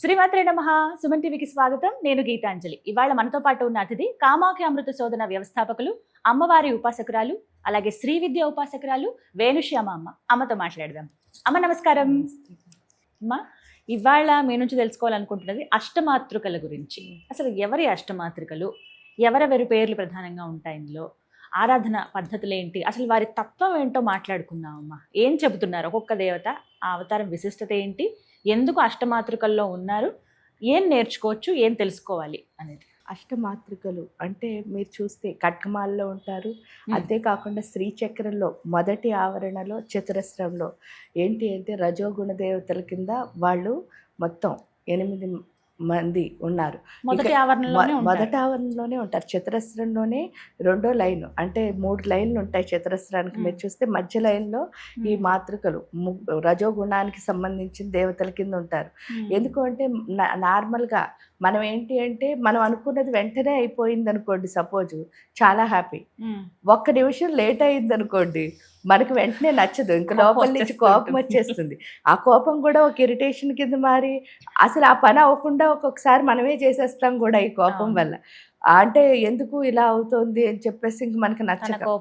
శ్రీమాత్రే నమః. సుమన్ టీవీకి స్వాగతం. నేను గీతాంజలి. ఇవాళ మనతో పాటు ఉన్న అతిథి కామాఖ్య అమృత శోధన వ్యవస్థాపకులు, అమ్మవారి ఉపాసకురాలు, అలాగే శ్రీ విద్య ఉపాసకురాలు వేణుశ్యామ అమ్మతో మాట్లాడదాం. అమ్మ నమస్కారం. అమ్మ, ఇవాళ మీ నుంచి తెలుసుకోవాలనుకుంటున్నది అష్టమాతృకల గురించి. అసలు ఎవరి అష్టమాతృకలు, ఎవరెవరి పేర్లు ప్రధానంగా ఉంటాయి ఇందులో, ఆరాధన పద్ధతులు ఏంటి, అసలు వారి తత్వం ఏంటో మాట్లాడుకుందాం. అమ్మ ఏం చెబుతున్నారు, ఒక్కొక్క దేవత ఆ అవతారం విశిష్టత ఏంటి, ఎందుకు అష్టమాతృకల్లో ఉన్నారు, ఏం నేర్చుకోవచ్చు, ఏం తెలుసుకోవాలి అనేది. అష్టమాతృకలు అంటే మీరు చూస్తే కట్కమాల్లో ఉంటారు. అంతేకాకుండా శ్రీచక్రంలో మొదటి ఆవరణలో చతురస్రంలో ఏంటి అంటే రజోగుణ దేవతల కింద వాళ్ళు మొత్తం 8 మంది ఉన్నారు. మొదటి ఆవరణలోనే ఉంటారు. చతురస్రంలోనే రెండో లైన్ అంటే 3 లైన్లు ఉంటాయి చతురస్రానికి. మీరు చూస్తే మధ్య లైన్లో ఈ మాతృకలు రజోగుణానికి సంబంధించిన దేవతల కింద ఉంటారు. ఎందుకు అంటే నార్మల్గా మనం ఏంటి అంటే మనం అనుకున్నది వెంటనే అయిపోయింది అనుకోండి, సపోజ్ చాలా హ్యాపీ. 1 నిమిషం లేట్ అయింది అనుకోండి, మనకు వెంటనే నచ్చదు, ఇంకా లోపల నుంచి కోపం వచ్చేస్తుంది. ఆ కోపం కూడా ఒక ఇరిటేషన్ కింద మారి అసలు ఆ పని అవ్వకుండా ఒక్కొక్కసారి మనమే చేసేస్తాం కూడా ఈ కోపం వల్ల. అంటే ఎందుకు ఇలా అవుతుంది అని చెప్పేసి ఇంక మనకు నచ్చదు,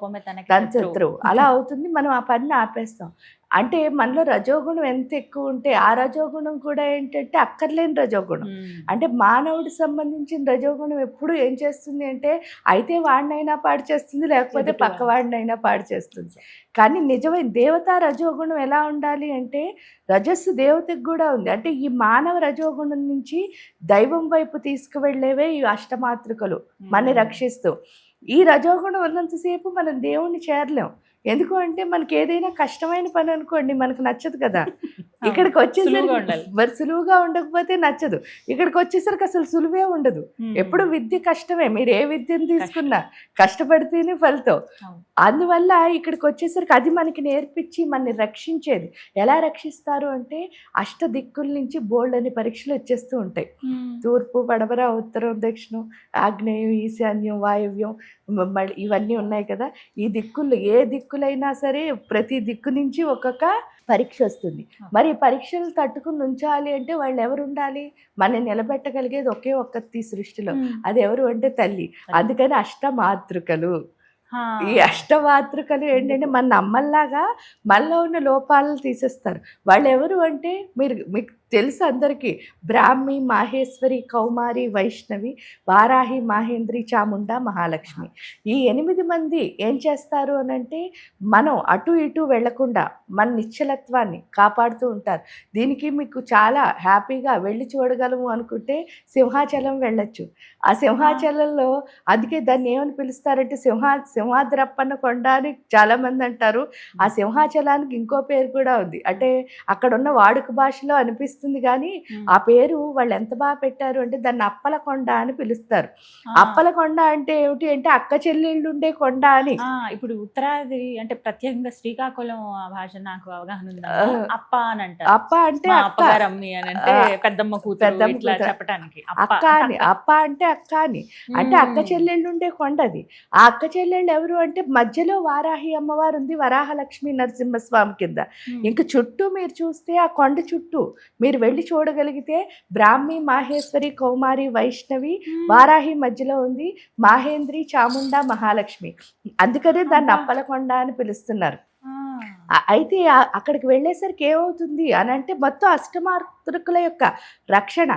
తన శత్రువు అలా అవుతుంది, మనం ఆ పనిని ఆపేస్తాం. అంటే మనలో రజోగుణం ఎంత ఎక్కువ ఉంటే ఆ రజోగుణం కూడా ఏంటంటే అక్కర్లేని రజోగుణం. అంటే మానవుడికి సంబంధించిన రజోగుణం ఎప్పుడు ఏం చేస్తుంది అంటే అయితే వాడినైనా పాడు చేస్తుంది, లేకపోతే పక్క వాడినైనా పాడు చేస్తుంది. కానీ నిజమైన దేవతా రజోగుణం ఎలా ఉండాలి అంటే రజస్సు దేవతకు కూడా ఉంది. అంటే ఈ మానవ రజోగుణం నుంచి దైవం వైపు తీసుకువెళ్ళేవే ఈ అష్టమాతృకలు మనని రక్షిస్తూ. ఈ రజోగుణం ఉన్నంతసేపు మనం దేవుణ్ణి చేరలేం. ఎందుకు అంటే మనకి ఏదైనా కష్టమైన పని అనుకోండి మనకు నచ్చదు కదా. ఇక్కడికి వచ్చేసరికి మరి సులువుగా ఉండకపోతే నచ్చదు. ఇక్కడికి వచ్చేసరికి అసలు సులువే ఉండదు. ఎప్పుడు విద్య కష్టమే, మీరు ఏ విద్యను తీసుకున్నా కష్టపడితేనే ఫలితం. అందువల్ల ఇక్కడికి వచ్చేసరికి అది మనకి నేర్పించి మనని రక్షించేది. ఎలా రక్షిస్తారు అంటే అష్ట దిక్కుల నుంచి బోల్డ్ అనే పరీక్షలు వచ్చేస్తూ ఉంటాయి. తూర్పు, పడమర, ఉత్తరం, దక్షిణం, ఆగ్నేయం, ఈశాన్యం, వాయవ్యం, మళ్ళీ ఇవన్నీ ఉన్నాయి కదా. ఈ దిక్కులు ఏ దిక్కులైనా సరే ప్రతి దిక్కు నుంచి ఒక్కొక్క పరీక్ష వస్తుంది. మరి ఈ పరీక్షలు తట్టుకుని ఉంచాలి అంటే వాళ్ళు ఎవరు ఉండాలి? మనం నిలబెట్టగలిగేది ఒకే ఒక్కటి సృష్టిలో, అది ఎవరు అంటే తల్లి. అందుకని అష్టమాతృకలు. ఈ అష్టమాతృకలు ఏంటంటే మన అమ్మల్లాగా మనలో ఉన్న లోపాలను తీసేస్తారు. వాళ్ళు ఎవరు అంటే మీకు తెలుసు అందరికీ, బ్రాహ్మి, మాహేశ్వరి, కౌమారి, వైష్ణవి, వారాహి, మాహేంద్రి, చాముండా, మహాలక్ష్మి. ఈ 8 మంది ఏం చేస్తారు అని అంటే మనం అటు ఇటు వెళ్లకుండా మన నిశ్చలత్వాన్ని కాపాడుతూ ఉంటారు. దీనికి మీకు చాలా హ్యాపీగా వెళ్ళి చూడగలము అనుకుంటే సింహాచలం వెళ్ళొచ్చు. ఆ సింహాచలంలో అందుకే దాన్ని ఏమని పిలుస్తారంటే సింహాద్రప్పన్న కొండ అని చాలామంది అంటారు. ఆ సింహాచలానికి ఇంకో పేరు కూడా ఉంది. అంటే అక్కడ ఉన్న వాడుక భాషలో అనిపిస్తుంది కానీ ఆ పేరు వాళ్ళు ఎంత బాగా పెట్టారు అంటే దాన్ని అప్పలకొండ అని పిలుస్తారు. అప్పలకొండ అంటే ఏమిటి అంటే అక్క చెల్లెళ్ళు ఉండే కొండ అని. ఇప్పుడు ఉత్తరాది అంటే ప్రత్యేకంగా శ్రీకాకుళం భాష నాకు అవగాహన ఉంది. అప్ప అని అంటారు. అప్ప అంటే పెద్దమ్మ కూతురు ఇట్లా చెప్పడానికి అక్క అని. అప్ప అంటే అక్క అని, అంటే అక్క చెల్లెళ్ళు ఉండే కొండ అది. ఆ అక్క చెల్లెళ్ళు ఎవరు అంటే మధ్యలో వారాహి అమ్మవారు ఉంది, వరాహలక్ష్మి నరసింహస్వామి కింద. ఇంక చుట్టూ మీరు చూస్తే ఆ కొండ చుట్టూ మీరు వెళ్ళి చూడగలిగితే బ్రాహ్మి, మాహేశ్వరి, కౌమారి, వైష్ణవి, వారాహి మధ్యలో ఉంది, మాహేంద్రి, చాముండా, మహాలక్ష్మి. అందుకనే దాన్ని అప్పలకొండ అని పిలుస్తున్నారు. అయితే అక్కడికి వెళ్ళేసరికి ఏమవుతుంది అని అంటే మొత్తం అష్టమాతృకుల యొక్క రక్షణ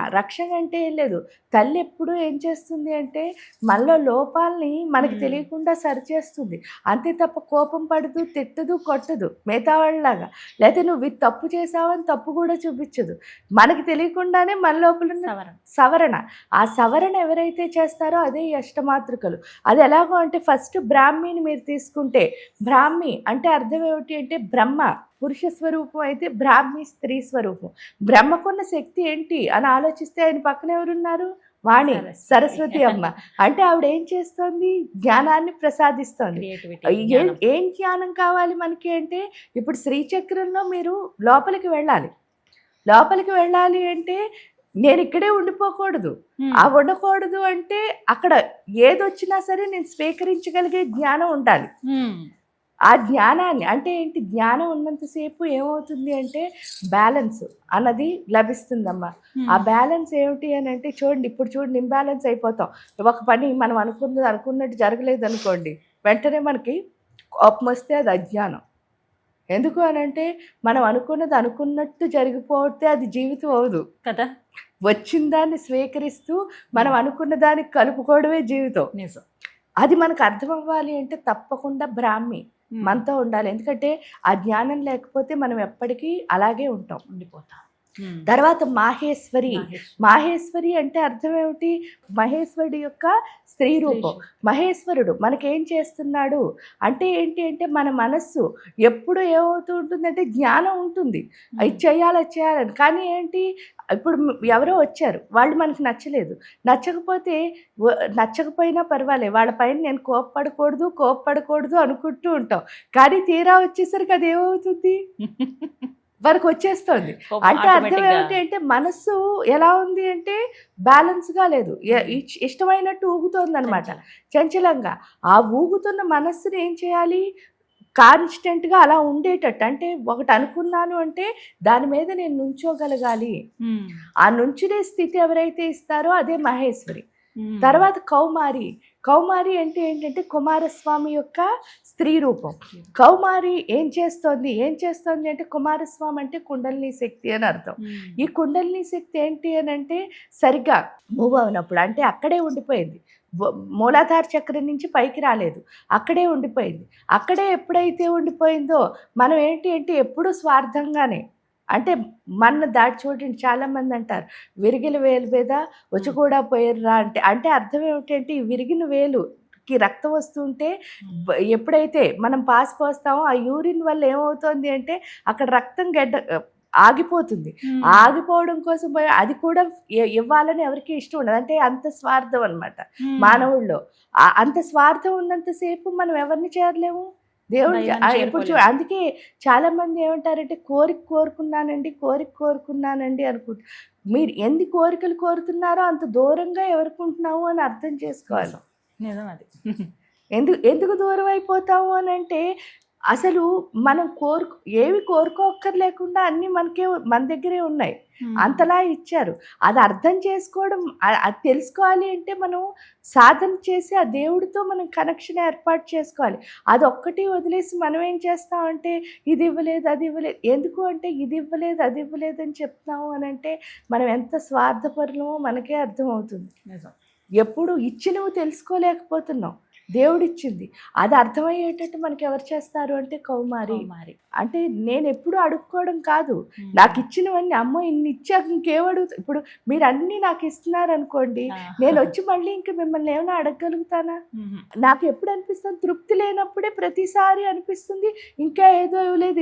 అంటే ఏం లేదు. తల్లి ఎప్పుడు ఏం చేస్తుంది అంటే మనలో లోపాలని మనకి తెలియకుండా సరిచేస్తుంది. అంతే తప్ప కోపం పడదు, తిట్టదు, కొట్టదు మిగతా వాళ్ళలాగా. లేకపోతే నువ్వు ఇది తప్పు చేసావని తప్పు కూడా చూపించదు. మనకి తెలియకుండానే మన లోపల సవరణ. ఆ సవరణ ఎవరైతే చేస్తారో అదే ఈ అష్టమాతృకలు. అది ఎలాగో అంటే ఫస్ట్ బ్రాహ్మిని మీరు తీసుకుంటే, బ్రాహ్మి అంటే అర్థం ఏమిటి అంటే బ్రహ్మ పురుష స్వరూపం అయితే బ్రాహ్మి స్త్రీ స్వరూపం. బ్రహ్మకున్న శక్తి ఏంటి అని ఆలోచిస్తే ఆయన పక్కన ఎవరున్నారు? వాణి, సరస్వతి అమ్మ. అంటే ఆవిడ ఏం చేస్తోంది? జ్ఞానాన్ని ప్రసాదిస్తోంది. ఏం జ్ఞానం కావాలి మనకి అంటే ఇప్పుడు శ్రీచక్రంలో మీరు లోపలికి వెళ్ళాలి అంటే నేను ఇక్కడే ఉండిపోకూడదు. ఆ ఉండకూడదు అంటే అక్కడ ఏదొచ్చినా సరే నేను స్వీకరించగలిగే జ్ఞానం ఉండాలి. ఆ జ్ఞానాన్ని అంటే ఏంటి, జ్ఞానం ఉన్నంతసేపు ఏమవుతుంది అంటే బ్యాలెన్స్ అన్నది లభిస్తుందమ్మా. ఆ బ్యాలెన్స్ ఏమిటి అని అంటే చూడండి, ఇప్పుడు చూడండి ఇంబ్యాలెన్స్ అయిపోతాం. ఒక పని మనం అనుకున్నట్టు జరగలేదు అనుకోండి, వెంటనే మనకి కోపం వస్తే అది అజ్ఞానం. ఎందుకు అని అంటే మనం అనుకున్నది అనుకున్నట్టు జరిగిపోతే అది జీవితం అవదు కదా. వచ్చిన దాన్ని స్వీకరిస్తూ మనం అనుకున్న దానికి కలుపుకోవడమే జీవితం. నిజం. అది మనకు అర్థం అవ్వాలి అంటే తప్పకుండా బ్రాహ్మి మనతో ఉండాలి. ఎందుకంటే ఆ జ్ఞానం లేకపోతే మనం ఎప్పటికీ అలాగే ఉంటాం, ఉండిపోతాం. తర్వాత మాహేశ్వరి. మాహేశ్వరి అంటే అర్థం ఏమిటి? మహేశ్వరుడి యొక్క స్త్రీ రూపం. మహేశ్వరుడు మనకేం చేస్తున్నాడు అంటే ఏంటి అంటే మన మనస్సు ఎప్పుడు ఏమవుతూ ఉంటుందంటే జ్ఞానం ఉంటుంది, అది చేయాలి చేయాలని. కానీ ఏంటి, ఇప్పుడు ఎవరో వచ్చారు, వాళ్ళు మనకి నచ్చలేదు, నచ్చకపోయినా పర్వాలేదు, వాళ్ళ పైన నేను కోప్పడకూడదు అనుకుంటూ ఉంటాం. కానీ తీరా వచ్చేసరికి అది ఏమవుతుంది, వరకు వచ్చేస్తుంది. అంటే అర్థం ఏమిటి అంటే మనస్సు ఎలా ఉంది అంటే బ్యాలెన్స్గా లేదు, ఇష్టమైనట్టు ఊగుతోంది అనమాట, చంచలంగా. ఆ ఊగుతున్న మనస్సుని ఏం చేయాలి, కాన్స్టెంట్గా అలా ఉండేటట్టు. అంటే ఒకటి అనుకున్నాను అంటే దాని మీద నేను నుంచోగలగాలి. ఆ నుంచునే స్థితి ఎవరైతే ఇస్తారో అదే మహేశ్వరి. తర్వాత కౌమారి అంటే ఏంటంటే కుమారస్వామి యొక్క స్త్రీ రూపం. కౌమారి ఏం చేస్తోంది అంటే కుమారస్వామి అంటే కుండలిని శక్తి అని అర్థం. ఈ కుండలిని శక్తి ఏంటి అని అంటే సరిగ్గా మూవ్ అవునప్పుడు, అంటే అక్కడే ఉండిపోయింది, మూలాధార చక్రం నుంచి పైకి రాలేదు, అక్కడే ఉండిపోయింది. అక్కడే ఎప్పుడైతే ఉండిపోయిందో మనం ఏంటి అంటే ఎప్పుడూ స్వార్థంగానే, అంటే మన దాటి చూడండి చాలామంది అంటారు విరిగిన వేలు మీద వచ్చి కూడా పోయిర్రా అంటే అర్థం ఏమిటంటే ఈ విరిగిన వేలుకి రక్తం వస్తుంటే ఎప్పుడైతే మనం పాస్ పోస్తామో ఆ యూరిన్ వల్ల ఏమవుతుంది అంటే అక్కడ రక్తం ఆగిపోతుంది. ఆగిపోవడం కోసం అది కూడా ఇవ్వాలని ఎవరికి ఇష్టం ఉండదు. అంటే అంత స్వార్థం అనమాట మానవుల్లో. అంత స్వార్థం ఉన్నంతసేపు మనం ఎవరిని చేరలేము, దేవుడు ఎప్పుడు అందుకే చాలా మంది ఏమంటారంటే కోరుకున్నానండి అనుకుంటా. మీరు ఎన్ని కోరికలు కోరుతున్నారో అంత దూరంగా ఎవరుకుంటున్నావు అని అర్థం చేసుకోవాలి. ఎందుకు దూరం అయిపోతాము అని అంటే అసలు మనం ఏవి కోరుకోక్కర్లేకుండా అన్నీ మన దగ్గరే ఉన్నాయి, అంతలా ఇచ్చారు. అది అర్థం చేసుకోవడం, అది తెలుసుకోవాలి అంటే మనం సాధన చేసి ఆ దేవుడితో మనం కనెక్షన్ ఏర్పాటు చేసుకోవాలి. అది ఒక్కటి వదిలేసి మనం ఏం చేస్తామంటే ఇది ఇవ్వలేదు అది ఇవ్వలేదు, ఎందుకు అంటే ఇది ఇవ్వలేదు అది ఇవ్వలేదు అని చెప్తాము అని అంటే మనం ఎంత స్వార్థపరులమో మనకే అర్థమవుతుంది. ఎప్పుడు ఇచ్చినవి తెలుసుకోలేకపోతున్నాం, దేవుడిచ్చింది అది అర్థమయ్యేటట్టు మనకి ఎవరు చేస్తారు అంటే కౌమారి. అంటే నేను ఎప్పుడు అడుక్కోవడం కాదు, నాకు ఇచ్చినవన్నీ అమ్మో ఇన్ని ఇచ్చాక ఇంకేమడుగుతా. ఇప్పుడు మీరు అన్నీ నాకు ఇస్తున్నారు అనుకోండి, నేను వచ్చి మళ్ళీ ఇంక మిమ్మల్ని ఏమైనా అడగగలుగుతానా? నాకు ఎప్పుడు అనిపిస్తుంది, తృప్తి లేనప్పుడే ప్రతిసారి అనిపిస్తుంది ఇంకా ఏదో ఇవ్వలేదు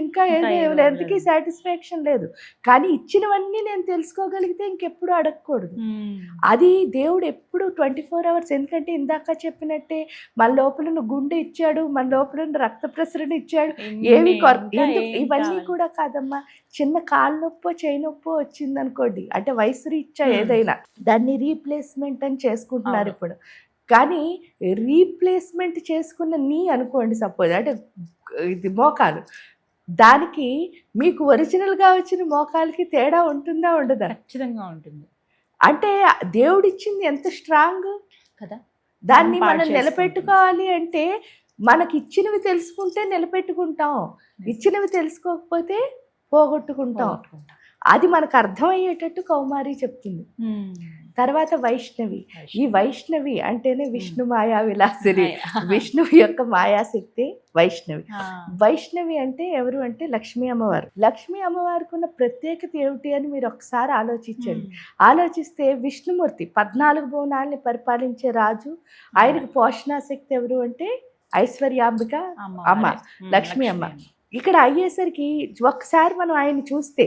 ఎందుకు సాటిస్ఫాక్షన్ లేదు. కానీ ఇచ్చినవన్నీ నేను తెలుసుకోగలిగితే ఇంకెప్పుడు అడగకూడదు. అది దేవుడు ఎప్పుడు 24 hours. ఎందుకంటే ఇందాక చెప్పినట్టే మన లోపల గుండె ఇచ్చాడు, మన లోపల రక్త ప్రసరణ ఇచ్చాడు, ఏవి ఇవన్నీ కూడా కాదమ్మా. చిన్న కాలు నొప్పో చేయి నొప్పో వచ్చింది అనుకోండి, అంటే వయసు రీత్యా ఏదైనా దాన్ని రీప్లేస్మెంట్ అని చేసుకుంటున్నారు ఇప్పుడు. కానీ రీప్లేస్మెంట్ చేసుకున్న నీ అనుకోండి సపోజ్, అంటే ఇది మోకాలు, దానికి మీకు ఒరిజినల్గా వచ్చిన మోకాలకి తేడా ఉంటుందా ఉండదా? ఖచ్చితంగా ఉంటుంది. అంటే దేవుడిచ్చింది ఎంత స్ట్రాంగ్ కదా, దాన్ని మనం నిలబెట్టుకోవాలి అంటే మనకి ఇచ్చినవి తెలుసుకుంటే నిలబెట్టుకుంటాం, ఇచ్చినవి తెలుసుకోకపోతే పోగొట్టుకుంటాం. అది మనకు అర్థమయ్యేటట్టు కౌమారి చెప్తుంది. తర్వాత వైష్ణవి. ఈ వైష్ణవి అంటేనే విష్ణు మాయా విలాసిని, విష్ణువు యొక్క మాయాశక్తి వైష్ణవి. వైష్ణవి అంటే ఎవరు అంటే లక్ష్మీ అమ్మవారు. లక్ష్మీ అమ్మవారికి ఉన్న ప్రత్యేకత ఏమిటి అని మీరు ఒకసారి ఆలోచించండి. ఆలోచిస్తే విష్ణుమూర్తి 14 భువనాల్ని పరిపాలించే రాజు, ఆయనకు పోషణాశక్తి ఎవరు అంటే ఐశ్వర్యాంబిక అమ్మ, లక్ష్మీ అమ్మ. ఇక్కడ అయ్యేసరికి ఒకసారి మనం ఆయన చూస్తే,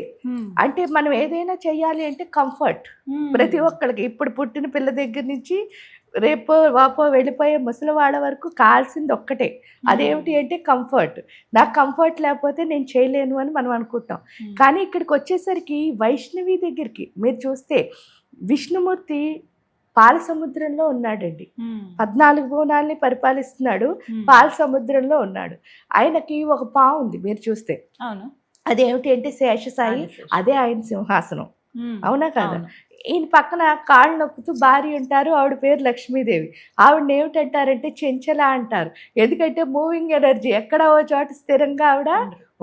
అంటే మనం ఏదైనా చెయ్యాలి అంటే కంఫర్ట్ ప్రతి ఒక్కరికి, ఇప్పుడు పుట్టిన పిల్ల దగ్గర నుంచి రేపో వాపో వెళ్ళిపోయే ముసలివాడ వరకు కావాల్సింది ఒక్కటే, అదేమిటి అంటే కంఫర్ట్. నాకు కంఫర్ట్ లేకపోతే నేను చేయలేను అని మనం అనుకుంటాం. కానీ ఇక్కడికి వచ్చేసరికి వైష్ణవి దగ్గరికి మీరు చూస్తే విష్ణుమూర్తి పాల సముద్రంలో ఉన్నాడండి. 14 భువనాల్ని పరిపాలిస్తున్నాడు, పాల సముద్రంలో ఉన్నాడు. ఆయనకి ఒక పాము ఉంది మీరు చూస్తే, అవును. అదేమిటి అంటే శేషసాయి, అదే ఆయన సింహాసనం. అవునా కాదా? అవును. ఈయన పక్కన కాళ్ళు నొక్కుతూ భార్య ఉంటారు, ఆవిడ పేరు లక్ష్మీదేవి. ఆవిడని ఏమిటంటారంటే చెంచల అంటారు. ఎందుకంటే మూవింగ్ ఎనర్జీ, ఎక్కడ ఓ చోట స్థిరంగా ఆవిడ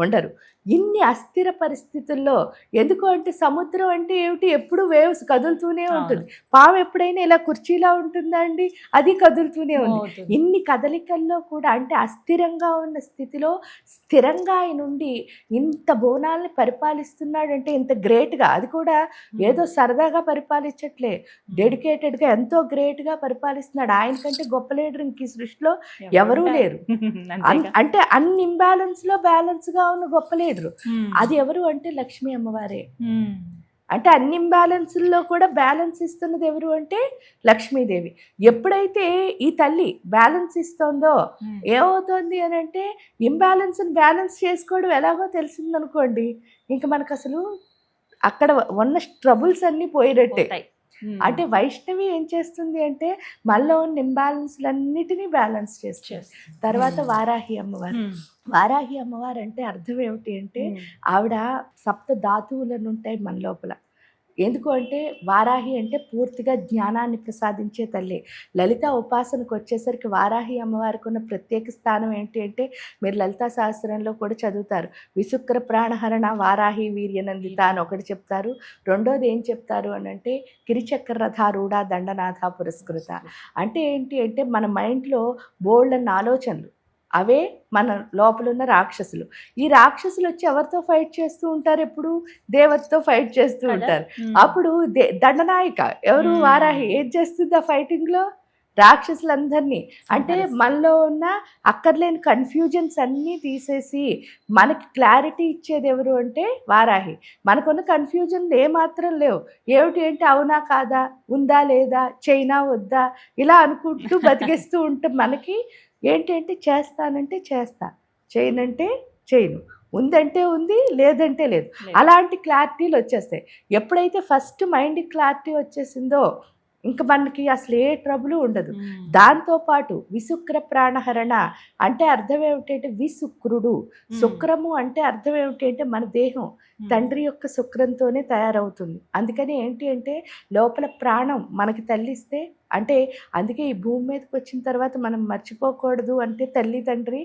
ఉండరు. ఇన్ని అస్థిర పరిస్థితుల్లో, ఎందుకు అంటే సముద్రం అంటే ఏమిటి, ఎప్పుడు వేవ్స్ కదులుతూనే ఉంటుంది. పాము ఎప్పుడైనా ఇలా కుర్చీలా ఉంటుందా అండి, అది కదులుతూనే ఉంది. ఇన్ని కదలికల్లో కూడా అంటే అస్థిరంగా ఉన్న స్థితిలో స్థిరంగా ఆయన ఉండి ఇంత బోనాల్ని పరిపాలిస్తున్నాడంటే ఇంత గ్రేట్గా, అది కూడా ఏదో సరదాగా పరిపాలించట్లే, డెడికేటెడ్గా ఎంతో గ్రేట్గా పరిపాలిస్తున్నాడు. ఆయన కంటే గొప్ప లీడర్ ఇంక ఈ సృష్టిలో ఎవరూ లేరు. అంటే అన్ని ఇంబ్యాలెన్స్లో బ్యాలెన్స్గా ఉన్న గొప్ప లీడర్ అది ఎవరు అంటే లక్ష్మీ అమ్మవారే. అంటే అన్ని ఇంబ్యాలెన్స్లో కూడా బ్యాలెన్స్ ఇస్తున్నది ఎవరు అంటే లక్ష్మీదేవి. ఎప్పుడైతే ఈ తల్లి బ్యాలెన్స్ ఇస్తుందో ఏమవుతుంది అని అంటే, ఇంబ్యాలెన్స్ని బ్యాలెన్స్ చేసుకోవడం ఎలాగో తెలిసిందనుకోండి, ఇంకా మనకు అసలు అక్కడ ఉన్న ట్రబుల్స్ అన్నీ పోయినట్టే. అంటే వైష్ణవి ఏం చేస్తుంది అంటే మనలో ఉన్న ఇంబ్యాలెన్స్లన్నిటినీ బ్యాలెన్స్ చేస్తుంది. తర్వాత వారాహి అమ్మవారు. వారాహి అమ్మవారు అంటే అర్థం ఏమిటి అంటే, ఆవిడ సప్త ధాతువులను ఉంటాయి మన లోపల. ఎందుకు అంటే వారాహి అంటే పూర్తిగా జ్ఞానాన్ని ప్రసాదించే తల్లి. లలిత ఉపాసనకు వచ్చేసరికి వారాహి అమ్మవారికి ఉన్న ప్రత్యేక స్థానం ఏంటి అంటే, మీరు లలితా సహస్రంలో కూడా చదువుతారు, విశుక్ర ప్రాణహరణ వారాహి వీర్యనందిత అని ఒకటి చెప్తారు. రెండోది ఏం చెప్తారు అని అంటే కిరిచక్ర రథారూఢ దండనాథ పురస్కృత. అంటే ఏంటి అంటే మన మైండ్లో బోల్డన్న ఆలోచనలు, అవే మన లోపలున్న రాక్షసులు. ఈ రాక్షసులు వచ్చి ఎవరితో ఫైట్ చేస్తూ ఉంటారు, ఎప్పుడు దేవతతో ఫైట్ చేస్తూ ఉంటారు. అప్పుడు దండనాయిక ఎవరు, వారాహి ఏం చేస్తుంది ఆ ఫైటింగ్లో, రాక్షసులందరినీ. అంటే మనలో ఉన్న అక్కర్లేని కన్ఫ్యూజన్స్ అన్నీ తీసేసి మనకి క్లారిటీ ఇచ్చేది ఎవరు అంటే వారాహి. మనకున్న కన్ఫ్యూజన్లు ఏమాత్రం లేవు. ఏమిటి అంటే అవునా కాదా, ఉందా లేదా, చైనా వద్దా, ఇలా అనుకుంటూ బతికేస్తూ ఉంటాం. మనకి ఏంటి అంటే చేస్తానంటే చేస్తా, చేయనంటే చేయను, ఉందంటే ఉంది, లేదంటే లేదు. అలాంటి క్లారిటీలు వచ్చేస్తాయి. ఎప్పుడైతే ఫస్ట్ మైండ్ క్లారిటీ వచ్చేసిందో ఇంకా మనకి అసలు ఏ ట్రబుల్ ఉండదు. దాంతోపాటు విశుక్ర ప్రాణహరణ అంటే అర్థం ఏమిటంటే విశుక్రుడు. శుక్రము అంటే అర్థం ఏమిటంటే మన దేహం తండ్రి యొక్క శుక్రంతోనే తయారవుతుంది. అందుకని ఏంటి అంటే లోపల ప్రాణం మనకి తల్లిస్తే, అంటే అందుకే ఈ భూమి మీదకి వచ్చిన తర్వాత మనం మర్చిపోకూడదు అంటే తల్లి తండ్రి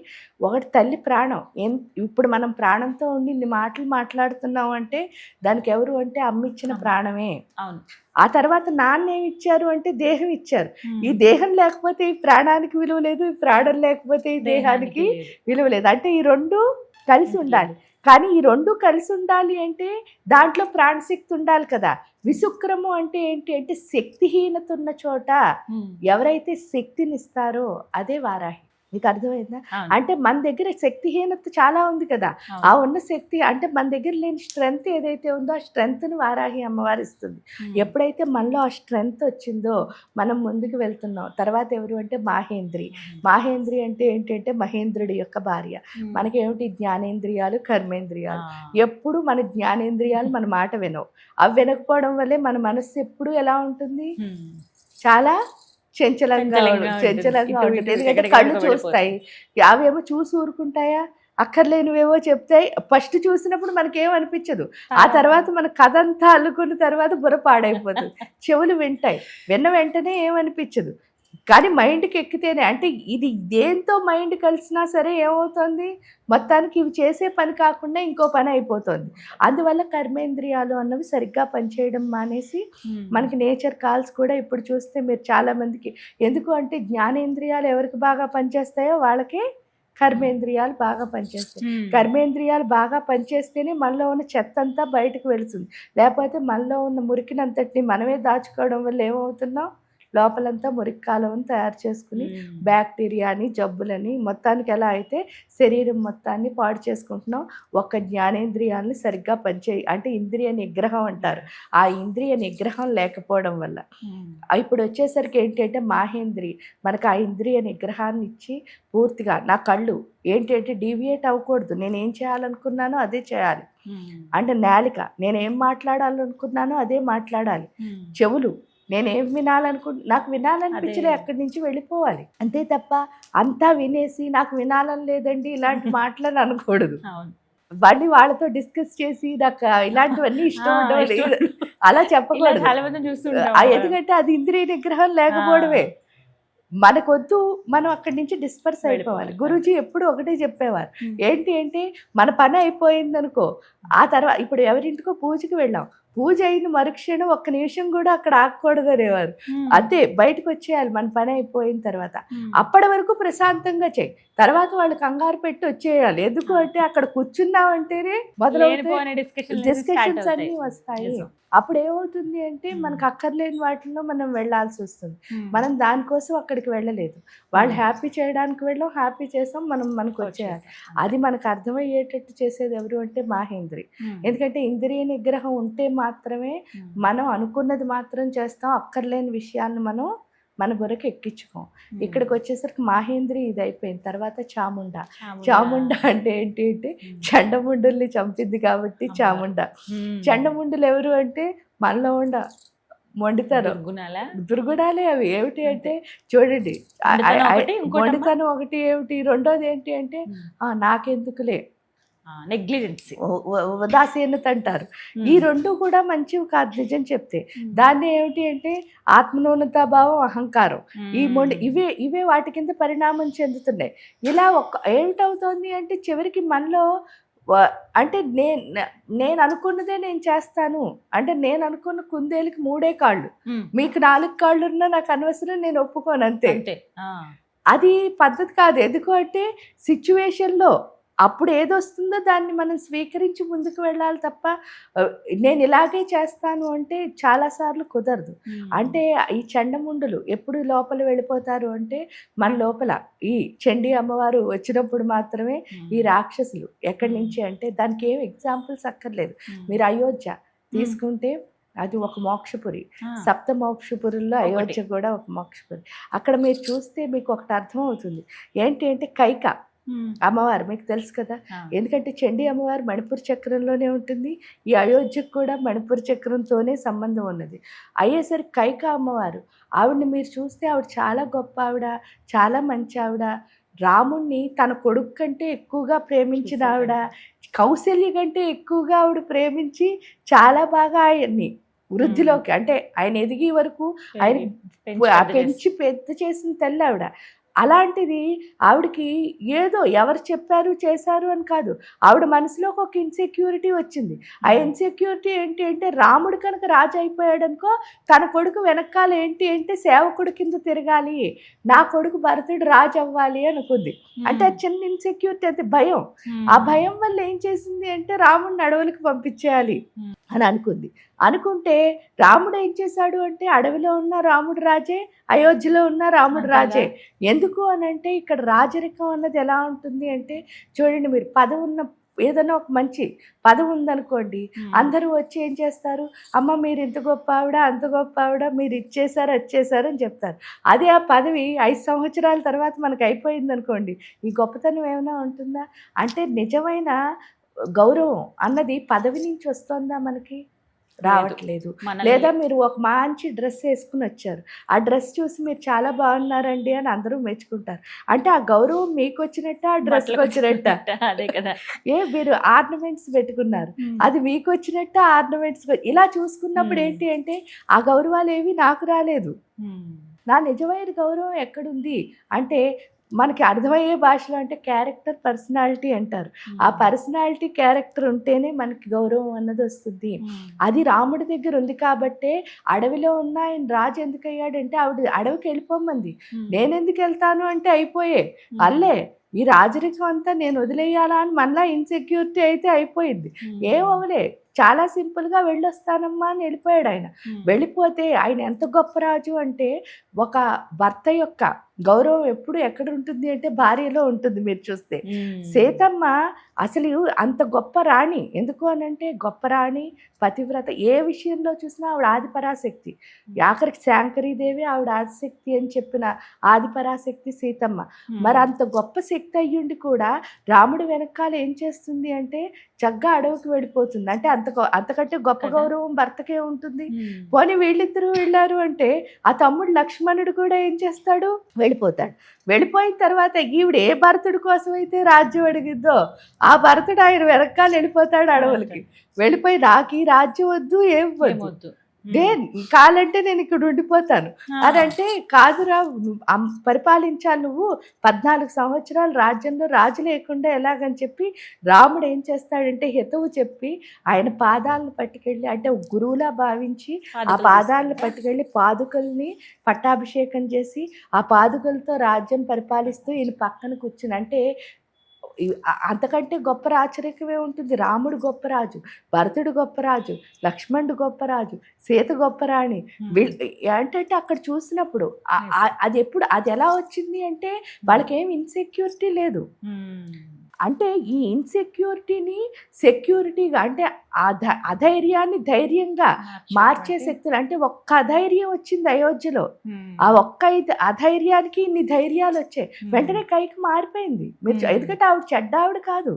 ఒకటి, తల్లి ప్రాణం. ఇప్పుడు మనం ప్రాణంతో ఉండి ఇన్ని మాటలు మాట్లాడుతున్నాం అంటే దానికి ఎవరు అంటే అమ్మ ఇచ్చిన ప్రాణమే. అవును. ఆ తర్వాత నాన్న ఏమి ఇచ్చారు అంటే దేహం ఇచ్చారు. ఈ దేహం లేకపోతే ఈ ప్రాణానికి విలువ లేదు, ఈ ప్రాణం లేకపోతే ఈ దేహానికి విలువ లేదు. అంటే ఈ రెండు కలిసి ఉండాలి. కానీ ఈ రెండు కలిసి ఉండాలి అంటే దాంట్లో ప్రాణశక్తి ఉండాలి కదా. విశుక్రము అంటే ఏంటి అంటే శక్తిహీనత ఉన్న చోట ఎవరైతే శక్తిని ఇస్తారో అదే వారాహి. మీకు అర్థమైందా? అంటే మన దగ్గర శక్తిహీనత చాలా ఉంది కదా, ఆ ఉన్న శక్తి అంటే మన దగ్గర లేని స్ట్రెంగ్త్ ఏదైతే ఉందో ఆ స్ట్రెంగ్త్ని వారాహి అమ్మవారు ఇస్తుంది. ఎప్పుడైతే మనలో ఆ స్ట్రెంగ్త్ వచ్చిందో మనం ముందుకు వెళ్తున్నాం. తర్వాత ఎవరు అంటే మాహేంద్రి. మాహేంద్రి అంటే ఏంటంటే మహేంద్రుడి యొక్క భార్య. మనకి ఏమిటి జ్ఞానేంద్రియాలు, కర్మేంద్రియాలు. ఎప్పుడు మన జ్ఞానేంద్రియాలు మన మాట వినవు. అవి వినకపోవడం వల్లే మన మనస్సు ఎప్పుడు ఎలా ఉంటుంది, చాలా చంచలంగా ఉంటుంది. ఎందుకంటే కళ్ళు చూస్తాయి, అవేమో చూసి ఊరుకుంటాయా, అక్కర్లేనివేవో చెప్తాయి. ఫస్ట్ చూసినప్పుడు మనకేమనిపించదు, ఆ తర్వాత మన కథ అంతా అల్లుకున్న తర్వాత బుర్ర పాడైపోతుంది. చెవులు వింటాయి, విన్న వెంటనే ఏమనిపించదు. కానీ మైండ్కి ఎక్కితేనే, అంటే ఇది దేంతో మైండ్ కలిసినా సరే ఏమవుతుంది, మొత్తానికి ఇవి చేసే పని కాకుండా ఇంకో పని అయిపోతుంది. అందువల్ల కర్మేంద్రియాలు అన్నవి సరిగ్గా పనిచేయడం మానేసి మనకి నేచర్ కాల్స్ కూడా ఇప్పుడు చూస్తే మీరు చాలామందికి, ఎందుకు అంటే జ్ఞానేంద్రియాలు ఎవరికి బాగా పనిచేస్తాయో వాళ్ళకే కర్మేంద్రియాలు బాగా పనిచేస్తాయి. కర్మేంద్రియాలు బాగా పనిచేస్తేనే మనలో ఉన్న చెత్త అంతా బయటకు వెళుతుంది. లేకపోతే మనలో ఉన్న మురికినంతటిని మనమే దాచుకోవడం వల్ల ఏమవుతున్నాం, లోపలంతా మురికి కాలువను తయారు చేసుకుని బ్యాక్టీరియాని, జబ్బులని, మొత్తానికి ఎలా అయితే శరీరం మొత్తాన్ని పాడు చేసుకుంటున్నాం. ఒక్క జ్ఞానేంద్రియాలని సరిగ్గా అంటే ఇంద్రియ నిగ్రహం అంటారు. ఆ ఇంద్రియ నిగ్రహం లేకపోవడం వల్ల ఇప్పుడు వచ్చేసరికి ఏంటంటే మాహేంద్రి మనకు ఆ ఇంద్రియ నిగ్రహాన్ని ఇచ్చి పూర్తిగా, నా కళ్ళు ఏంటంటే డీవియేట్ అవ్వకూడదు, నేనేం చేయాలనుకున్నానో అదే చేయాలి. అంటే నాలిక నేనేం మాట్లాడాలనుకున్నానో అదే మాట్లాడాలి. చెవులు నేనేం నాకు వినాలనిపించలే, అదే. అక్కడి నుంచి వెళ్ళిపోవాలి అంతే తప్ప అంతా వినేసి నాకు వినాలని లేదండి ఇలాంటి మాటలని అనకూడదు. అవును. మళ్ళీ వాళ్ళతో డిస్కస్ చేసి నాకు ఇలాంటివన్నీ ఇష్టం ఆ, ఉండవు ఇష్టం లేదు, అలా ఇలా చెప్పకూడదు. చాలా మందిని చూస్తుంటాం. ఎందుకంటే అది ఇంద్రియ నిగ్రహం లేకపోవడమే. మనకొద్దు, మనం అక్కడి నుంచి డిస్పర్స్ అయిపోవాలి. వెళ్ళిపోవాలి. గురూజీ ఎప్పుడు ఒకటే చెప్పేవారు, ఉమ్. ఏంటి అంటే మన పని అయిపోయింది అనుకో, ఆ తర్వాత ఇప్పుడు ఎవరింటికో పూజకి వెళ్ళాం, పూజ అయిన మరుక్షణం ఒక్క నిమిషం కూడా అక్కడ ఆగకూడదు అనేవారు. ఉమ్. అంతే, బయటకు వచ్చేయాలి మన పని అయిపోయిన తర్వాత. ఉమ్. అప్పటి వరకు ప్రశాంతంగా చేయి, తర్వాత వాళ్ళు కంగారు పెట్టి వచ్చేయాలి. ఎందుకు అంటే అక్కడ కూర్చున్నామంటేనే మొదలవుతాయి లేనిపోని discussions start డిస్కషన్స్ అవుతాయి. అన్నీ వస్తాయి. నిజం. అప్పుడు ఏమవుతుంది అంటే మనకు అక్కర్లేని వాటిలో మనం వెళ్ళాల్సి వస్తుంది. ఉమ్. మనం దానికోసం అక్కడికి వెళ్ళలేదు, వాళ్ళు Hmm. హ్యాపీ చేయడానికి వెళ్ళాం, హ్యాపీ చేసాం, మనకు వచ్చేయాలి. వచ్చేసాం. అది మనకు అర్థమయ్యేటట్టు చేసేది ఎవరు అంటే మాహేంద్రి. ఉమ్. ఎందుకంటే ఇంద్రియ నిగ్రహం ఉంటే మాత్రమే ఉమ్. మనం అనుకున్నది మాత్రం చేస్తాం, అక్కర్లేని విషయాన్ని మనం మన బుర్రకు ఎక్కించుకోం. ఉమ్. ఇక్కడికి వచ్చేసరికి మాహేంద్రి ఇది అయిపోయింది, తర్వాత చాముండ. చాముండా. చాముండ అంటే ఏంటి అంటే ఉమ్. చండముండుల్ని చంపింది కాబట్టి అమ్మా. చాముండ. ఉమ్. చండముండులు ఎవరు అంటే మనలో ఉండ మొండితనం, దుర్గుణాలా? దుర్గుణాలే అవి. ఏమిటి అంటే చూడండి, మొండితనం ఒకటి, ఇంకోటమ్మా? మొండితనం ఒకటి ఏమిటి, రెండోది ఏంటి అంటే నాకెందుకులే, నెగ్లిజెన్సీ. ఉదాసీనత అంటారు. ఈ రెండు కూడా మంచివి కాదు నిజం చెప్తే. దాన్ని ఏమిటి అంటే ఆత్మన్యూనతాభావం, అహంకారం, ఈ ఇవే వాటి కింద పరిణామం చెందుతున్నాయి. ఇలా ఏమిటవుతోంది అంటే చివరికి మనలో అంటే నేను అనుకున్నదే నేను చేస్తాను అంటే, నేను అనుకున్న కుందేలుకి 3 కాళ్ళు, మీకు 4 కాళ్ళు ఉన్నా నాకు అనవసరం, నేను ఒప్పుకోను అంతే. అంతే. అది పద్ధతి కాదు. ఎందుకు అంటే సిచ్యువేషన్లో అప్పుడు ఏదొస్తుందో దాన్ని మనం స్వీకరించి ముందుకు వెళ్ళాలి తప్ప నేను ఇలాగే చేస్తాను అంటే చాలాసార్లు కుదరదు. అంటే ఈ చండముండులు ఎప్పుడు లోపల వెళ్ళిపోతారు అంటే, మన లోపల ఈ చండీ అమ్మవారు వచ్చినప్పుడు మాత్రమే ఈ రాక్షసులు ఎక్కడి నుంచి అంటే, దానికి ఏం ఎగ్జాంపుల్స్ అక్కర్లేదు. మీరు అయోధ్య తీసుకుంటే అది ఒక మోక్షపురి, సప్త మోక్షపురుల్లో అయోధ్య కూడా ఒక మోక్షపురి. అక్కడ మీరు చూస్తే మీకు ఒకటి అర్థం అవుతుంది, ఏంటి అంటే కైక అమ్మవారు మీకు తెలుసు కదా. ఎందుకంటే చండీ అమ్మవారు మణిపూర్ చక్రంలోనే ఉంటుంది, ఈ అయోధ్యకు కూడా మణిపూర్ చక్రంతోనే సంబంధం ఉన్నది. అయ్యేసరికి కైక అమ్మవారు, ఆవిడని మీరు చూస్తే ఆవిడ చాలా గొప్ప ఆవిడ, చాలా మంచి ఆవిడ. రాముణ్ణి తన కొడుకు కంటే ఎక్కువగా ప్రేమించిన ఆవిడ, కౌశల్య కంటే ఎక్కువగా ఆవిడ ప్రేమించి చాలా బాగా ఆయన్ని వృద్ధిలోకి, అంటే ఆయన ఎదిగే వరకు ఆయన పెంచి పెద్ద చేసిన తల్లి ఆవిడ. అలాంటిది ఆవిడకి ఏదో ఎవరు చెప్పారు చేశారు అని కాదు, ఆవిడ మనసులోకి ఒక ఇన్సెక్యూరిటీ వచ్చింది. ఆ ఇన్సెక్యూరిటీ ఏంటి అంటే, రాముడు కనుక రాజు అయిపోయాడు అనుకో, తన కొడుకు వెనకాల ఏంటి అంటే సేవకుడు కింద తిరగాలి, నా కొడుకు భరతుడు రాజు అవ్వాలి అనుకుంది. అంటే ఆ చిన్న ఇన్సెక్యూరిటీ, అంటే భయం. ఆ భయం వల్ల ఏం చేసింది అంటే రాముడిని అడవులకు పంపించేయాలి అని అనుకుంది. అనుకుంటే రాముడు ఏం చేశాడు అంటే, అడవిలో ఉన్న రాముడు రాజే, అయోధ్యలో ఉన్న రాముడు రాజే. ఎందుకు అని అంటే, ఇక్కడ రాజరికం అన్నది ఎలా ఉంటుంది అంటే, చూడండి మీరు పదవి ఉన్న ఏదైనా ఒక మంచి పదవి ఉందనుకోండి, అందరూ వచ్చి ఏం చేస్తారు, అమ్మ మీరు ఇంత గొప్ప ఆవిడ, అంత గొప్ప ఆవిడ, మీరు ఇచ్చేసారు వచ్చేసారు అని చెప్తారు. అదే ఆ పదవి 5 సంవత్సరాల తర్వాత మనకు అయిపోయింది అనుకోండి, ఈ గొప్పతనం ఏమైనా ఉంటుందా? అంటే నిజమైన గౌరవం అన్నది పదవి నుంచి వస్తుందా మనకి? రావట్లేదు. లేదా మీరు ఒక మంచి డ్రెస్ వేసుకుని వచ్చారు, ఆ డ్రెస్ చూసి మీరు చాలా బాగున్నారండి అని అందరూ మెచ్చుకుంటారు. అంటే ఆ గౌరవం మీకు వచ్చినట్ట, ఆ డ్రెస్కి వచ్చినట్ట? అదే కదా. మీరు ఆర్నమెంట్స్ పెట్టుకున్నారు, అది మీకు వచ్చినట్ట, ఆర్నమెంట్స్ ఇలా చూసుకున్నప్పుడు ఏంటి అంటే, ఆ గౌరవాలు ఏవి నాకు రాలేదు. నా నిజమైన గౌరవం ఎక్కడుంది అంటే, మనకి అర్థమయ్యే భాషలో అంటే క్యారెక్టర్, పర్సనాలిటీ అంటారు. ఆ పర్సనాలిటీ, క్యారెక్టర్ ఉంటేనే మనకి గౌరవం అన్నది వస్తుంది. అది రాముడి దగ్గర ఉంది కాబట్టే అడవిలో ఉన్న ఆయన రాజు ఎందుకు అయ్యాడంటే, ఆవిడ అడవికి వెళ్ళిపోమంది, నేనెందుకు వెళ్తాను అంటే అయిపోయే అల్లే ఈ రాజరికం అంతా నేను వదిలేయాలా అని మనలా ఇన్సెక్యూరిటీ అయితే అయిపోయింది. ఏమవలే, చాలా సింపుల్గా వెళ్ళొస్తానమ్మా అని వెళ్ళిపోయాడు ఆయన. వెళ్ళిపోతే ఆయన ఎంత గొప్ప రాజు అంటే, ఒక భర్త యొక్క గౌరవం ఎప్పుడు ఎక్కడ ఉంటుంది అంటే భార్యలో ఉంటుంది. మీరు చూస్తే సీతమ్మ అసలు అంత గొప్ప రాణి. ఎందుకు అనంటే గొప్ప రాణి, పతివ్రత. ఏ విషయంలో చూసినా ఆవిడ ఆదిపరాశక్తి. ఆఖరికి శాంకరీదేవి ఆవిడ ఆదిశక్తి అని చెప్పిన ఆదిపరాశక్తి సీతమ్మ. మరి అంత గొప్ప శక్తి అయ్యుండి కూడా రాముడు వెనకాల ఏం చేస్తుంది అంటే చక్కగా అడవికి వెళ్ళిపోతుంది. అంటే అంతకంటే గొప్ప గౌరవం భర్తకే ఉంటుంది. పోనీ వీళ్ళిద్దరూ వెళ్ళారు అంటే ఆ తమ్ముడు లక్ష్మణుడు కూడా ఏం చేస్తాడు, వెళ్ళిపోతాడు. వెళ్ళిపోయిన తర్వాత ఈవిడ ఏ భరతుడి కోసం అయితే రాజ్యం అడిగిద్దో ఆ భరతుడు ఆయన వెనకాల వెళ్ళిపోతాడు అడవులకి. వెళ్ళిపోయి నాకు ఈ రాజ్యం వద్దు, ఏం వద్దు, కాలంటే నేను ఇక్కడ ఉండిపోతాను అని అంటే, కాదురా పరిపాలించాలి నువ్వు 14 సంవత్సరాలు రాజ్యంలో రాజు లేకుండా ఎలాగని చెప్పి రాముడు ఏం చేస్తాడంటే హితవు చెప్పి ఆయన పాదాలను పట్టుకెళ్ళి, అంటే గురువులా భావించి ఆ పాదాలను పట్టుకెళ్ళి పాదుకల్ని పట్టాభిషేకం చేసి ఆ పాదుకలతో రాజ్యం పరిపాలిస్తూ ఈయన పక్కన కూర్చుని. అంటే అంతకంటే గొప్ప రాచరికమే ఉంటుంది. రాముడు గొప్ప రాజు, భరతుడు గొప్ప రాజు, లక్ష్మణుడు గొప్ప రాజు, సీత గొప్ప రాణి. ఏంటంటే అక్కడ చూసినప్పుడు అది ఎలా వచ్చింది అంటే వాళ్ళకి ఏం ఇన్సెక్యూరిటీ లేదు. అంటే ఈ ఇన్సెక్యూరిటీని సెక్యూరిటీగా, అంటే అధైర్యాన్ని ధైర్యంగా మార్చే శక్తులు. అంటే ఒక్క అధైర్యం వచ్చింది అయోధ్యలో, ఆ ఒక్క అధైర్యానికి ఇన్ని ధైర్యాలు వచ్చాయి. వెంటనే కైకి మారిపోయింది. మీరు ఎందుకంటే ఆవిడ చెడ్డ ఆవిడ కాదు.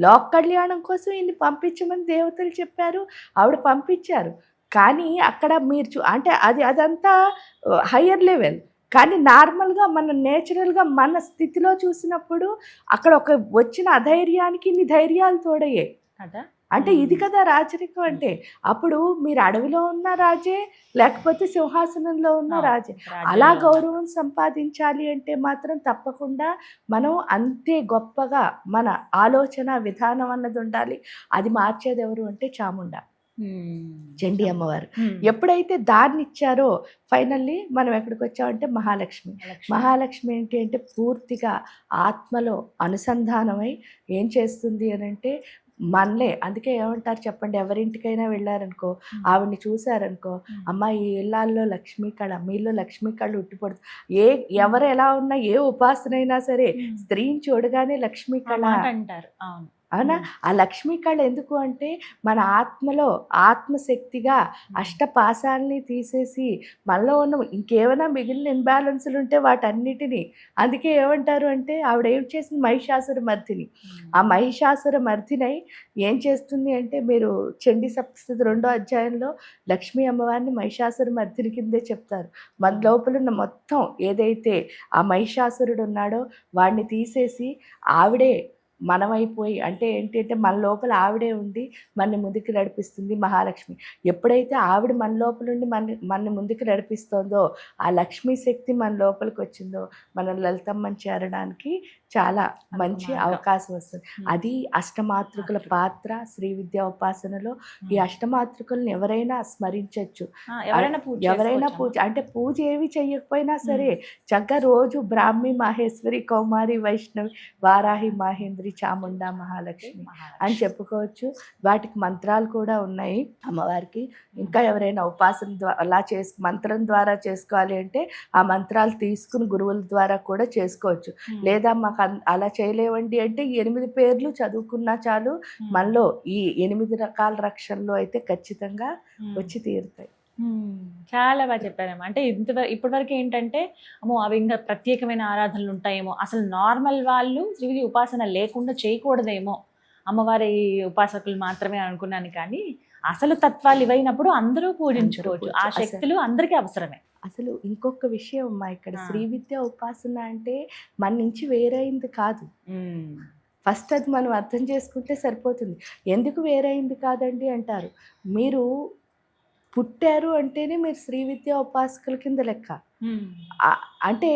లోక కళ్యాణం కోసం ఇన్ని పంపించమని దేవతలు చెప్పారు, ఆవిడ పంపించారు. కానీ అక్కడ మీరు అంటే అదంతా హయ్యర్ లెవెల్. కానీ నార్మల్గా మన నేచురల్గా మన స్థితిలో చూసినప్పుడు అక్కడ ఒక వచ్చిన అధైర్యానికి ఇన్ని ధైర్యాలు తోడయ్యాయి కదా. అంటే ఇది కదా రాజరికం అంటే. అప్పుడు మీరు అడవిలో ఉన్న రాజే, లేకపోతే సింహాసనంలో ఉన్న రాజే. అలా గౌరవం సంపాదించాలి అంటే మాత్రం తప్పకుండా మనం అంతే గొప్పగా మన ఆలోచన విధానం అన్నది ఉండాలి. అది మార్చేది ఎవరు అంటే చాముండ, చండీ అమ్మవారు. ఎప్పుడైతే దాన్ని ఇచ్చారో ఫైనల్లీ మనం ఎక్కడికి వచ్చామంటే మహాలక్ష్మి. మహాలక్ష్మి ఏంటి అంటే పూర్తిగా ఆత్మలో అనుసంధానమై ఏం చేస్తుంది అని అంటే మనలే. అందుకే ఏమంటారు చెప్పండి, ఎవరింటికైనా వెళ్ళారనుకో, ఆవిడ్ని చూసారనుకో, అమ్మ ఈ ఇళ్ళల్లో లక్ష్మీ కళ, మీలో లక్ష్మీ కళ ఉట్టిపడుతుంది. ఎవరు ఎలా ఉన్నా, ఏ ఉపాసన అయినా సరే స్త్రీని చూడగానే లక్ష్మీ కళ అంటారు. అవునా? ఆ లక్ష్మీ కళ ఎందుకు అంటే మన ఆత్మలో ఆత్మశక్తిగా అష్టపాశాలని తీసేసి మనలో ఉన్న ఇంకేమైనా మిగిలిన ఇన్బ్యాలెన్స్లు ఉంటే వాటన్నిటినీ, అందుకే ఏమంటారు అంటే ఆవిడ ఏం చేసింది, మహిషాసుర మర్దిని. ఆ మహిషాసుర మర్దినై ఏం చేస్తుంది అంటే, మీరు చండీ సప్తశతి 2వ అధ్యాయంలో లక్ష్మీ అమ్మవారిని మహిషాసుర మర్దిని కిందే చెప్తారు. మన లోపల ఉన్న మొత్తం ఏదైతే ఆ మహిషాసురుడు ఉన్నాడో వాడిని తీసేసి ఆవిడే మనమైపోయి, అంటే ఏంటి అంటే మన లోపల ఆవిడే ఉండి మనని ముందుకు నడిపిస్తుంది మహాలక్ష్మి. ఎప్పుడైతే ఆవిడ మన లోపల ఉండి మనని ముందుకు నడిపిస్తుందో, ఆ లక్ష్మీ శక్తి మన లోపలికి వచ్చిందో, మనం లలితమ్మని చేరడానికి చాలా మంచి అవకాశం వస్తుంది. అది అష్టమాతృకుల పాత్ర శ్రీ విద్యా ఉపాసనలో. ఈ అష్టమాతృకులను ఎవరైనా స్మరించవచ్చు, ఎవరైనా పూజ, అంటే పూజ ఏవి చెయ్యకపోయినా సరే చక్కగా రోజు బ్రాహ్మి, మహేశ్వరి, కౌమారి, వైష్ణవి, వారాహి, మహేంద్రి, చాముండా, మహాలక్ష్మి అని చెప్పుకోవచ్చు. వాటికి మంత్రాలు కూడా ఉన్నాయి అమ్మవారికి. ఇంకా ఎవరైనా ఉపాసన ద్వారా అలా మంత్రం ద్వారా చేసుకోవాలి అంటే ఆ మంత్రాలు తీసుకుని గురువుల ద్వారా కూడా చేసుకోవచ్చు. లేదా మాకు అలా చేయలేవండి అంటే 8 పేర్లు చదువుకున్నా చాలు, మనలో ఈ 8 రకాల రక్షణలు అయితే ఖచ్చితంగా వచ్చి తీరుతాయి. చాలా బాగా చెప్పారేమో. అంటే ఇప్పటి వరకు ఏంటంటే అమ్మో అవి ఇంకా ప్రత్యేకమైన ఆరాధనలు ఉంటాయేమో, అసలు నార్మల్ వాళ్ళు శ్రీవిద్య ఉపాసన లేకుండా చేయకూడదేమో, అమ్మవారి ఉపాసకులు మాత్రమే అనుకున్నాను. కానీ అసలు తత్వాలు ఇవైనప్పుడు అందరూ పూజించుకోవచ్చు. ఆ శక్తులు అందరికీ అవసరమే. అసలు ఇంకొక విషయం అమ్మా, ఇక్కడ శ్రీ విద్య ఉపాసన అంటే మన నుంచి వేరైంది కాదు. ఫస్ట్ అది మనం అర్థం చేసుకుంటే సరిపోతుంది. ఎందుకు వేరైంది కాదండి అంటారు. మీరు పుట్టారు అంటేనే మీరు శ్రీ విద్యా ఉపాసకుల కింద లెక్క. అంటే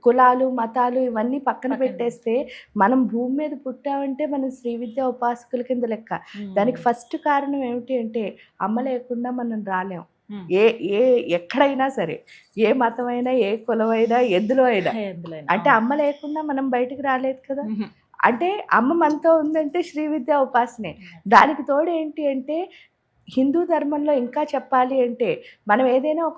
కులాలు, మతాలు ఇవన్నీ పక్కన పెట్టేస్తే మనం భూమి మీద పుట్టామంటే మనం శ్రీ విద్యా ఉపాసకుల కింద లెక్క. దానికి ఫస్ట్ కారణం ఏమిటి అంటే అమ్మ లేకుండా మనం రాలేం. ఎక్కడైనా సరే, ఏ మతమైనా, ఏ కులమైనా, ఎందులో అయినా, అంటే అమ్మ లేకుండా మనం బయటకు రాలేదు కదా. అంటే అమ్మ మనతో ఉందంటే శ్రీ విద్యా ఉపాసనే. దానికి తోడు ఏంటి అంటే హిందూ ధర్మంలో ఇంకా చెప్పాలి అంటే మనం ఏదైనా ఒక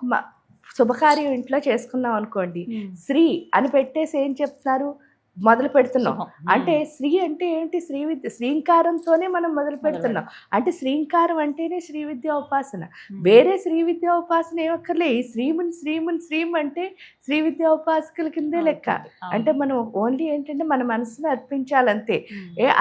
శుభకార్యం ఇంట్లో చేసుకున్నాం అనుకోండి, శ్రీ అని పెట్టేసి ఏం చెప్తున్నారు, మొదలు పెడుతున్నాం. అంటే శ్రీ అంటే ఏంటి, శ్రీ విద్య, శ్రీంకారంతోనే మనం మొదలు పెడుతున్నాం. అంటే శ్రీంకారం అంటేనే శ్రీ విద్యా ఉపాసన. వేరే శ్రీ విద్యా ఉపాసన ఏమక్కర్లే. ఈ శ్రీం అంటే శ్రీ విద్యా ఉపాసకుల కిందే లెక్క. అంటే మనం ఓన్లీ ఏంటంటే మన మనసును అర్పించాలంతే.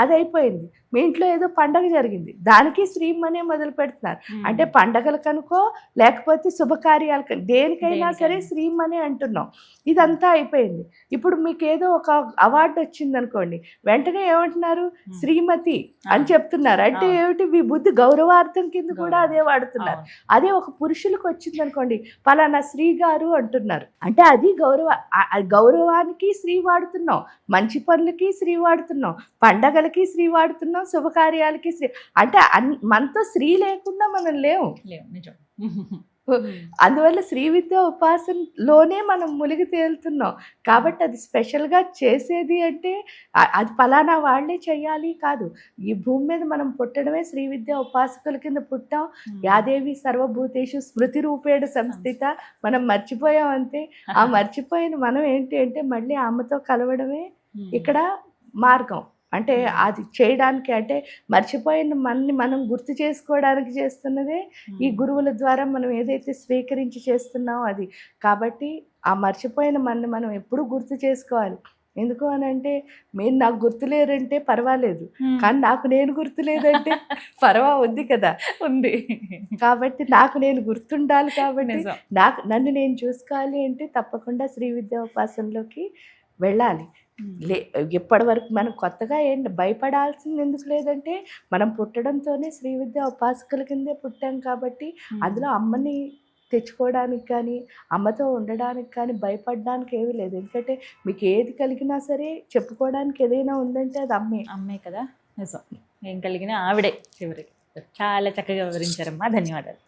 అది అయిపోయింది. మీ ఇంట్లో ఏదో పండగ జరిగింది, దానికి శ్రీం అనే మొదలు పెడుతున్నారు. అంటే పండగలకు అనుకో, లేకపోతే శుభకార్యాలకు, దేనికైనా సరే శ్రీం అనే అంటున్నాం. ఇదంతా అయిపోయింది. ఇప్పుడు మీకు ఏదో ఒక అవార్డు వచ్చింది అనుకోండి, వెంటనే ఏమంటున్నారు, శ్రీమతి అని చెప్తున్నారు. అంటే ఏమిటి, మీ బుద్ధి గౌరవార్థం కింద కూడా అదే వాడుతున్నారు. అదే ఒక పురుషులకు వచ్చింది అనుకోండి, పలానా శ్రీ గారు అంటున్నారు. అంటే అది గౌరవానికి శ్రీ వాడుతున్నాం, మంచి పనులకి శ్రీ వాడుతున్నాం, పండగలకి శ్రీ వాడుతున్నాం, శుభకార్యాలకి శ్రీ. అంటే మనతో శ్రీ లేకుండా మనం లేవు. నిజం. అందువల్ల శ్రీ విద్యా ఉపాసనలోనే మనం మునిగి తేలుతున్నాం. కాబట్టి అది స్పెషల్గా చేసేది అంటే అది ఫలానా వాళ్ళే చెయ్యాలి కాదు. ఈ భూమి మీద మనం పుట్టడమే శ్రీ విద్యా ఉపాసకుల కింద పుట్టాం. యాదేవి సర్వభూతేషు స్మృతి రూపేణ సంస్థిత. మనం మర్చిపోయాం అంతే. ఆ మర్చిపోయిన మనం ఏంటి అంటే మళ్ళీ అమ్మతో కలవడమే ఇక్కడ మార్గం. అంటే అది చేయడానికి, అంటే మర్చిపోయిన మనని మనం గుర్తు చేసుకోవడానికి చేస్తున్నదే ఈ గురువుల ద్వారా మనం ఏదైతే స్వీకరించి చేస్తున్నామో అది. కాబట్టి ఆ మర్చిపోయిన మనని మనం ఎప్పుడూ గుర్తు చేసుకోవాలి. ఎందుకు అని అంటే, మీరు నాకు గుర్తులేరంటే పర్వాలేదు, కానీ నాకు నేను గుర్తులేదంటే పర్వా ఉంది కదా, ఉంది. కాబట్టి నాకు నేను గుర్తుండాలి. కాబట్టి నన్ను నేను చూసుకోవాలి అంటే తప్పకుండా శ్రీ విద్యా ఉపాసనలోకి వెళ్ళాలి. ఇప్పటి వరకు మనం కొత్తగా ఏంటి భయపడాల్సింది ఎందుకు లేదంటే, మనం పుట్టడంతోనే శ్రీ విద్యా ఉపాసకుల కిందే పుట్టాం. కాబట్టి అందులో అమ్మని తెచ్చుకోవడానికి కానీ, అమ్మతో ఉండడానికి కానీ భయపడడానికి ఏమీ లేదు. ఎందుకంటే మీకు ఏది కలిగినా సరే చెప్పుకోవడానికి ఏదైనా ఉందంటే అది అమ్మే కదా. నిజం. ఏం కలిగినా ఆవిడే చివరికి. చాలా చక్కగా వివరించారమ్మా. ధన్యవాదాలు.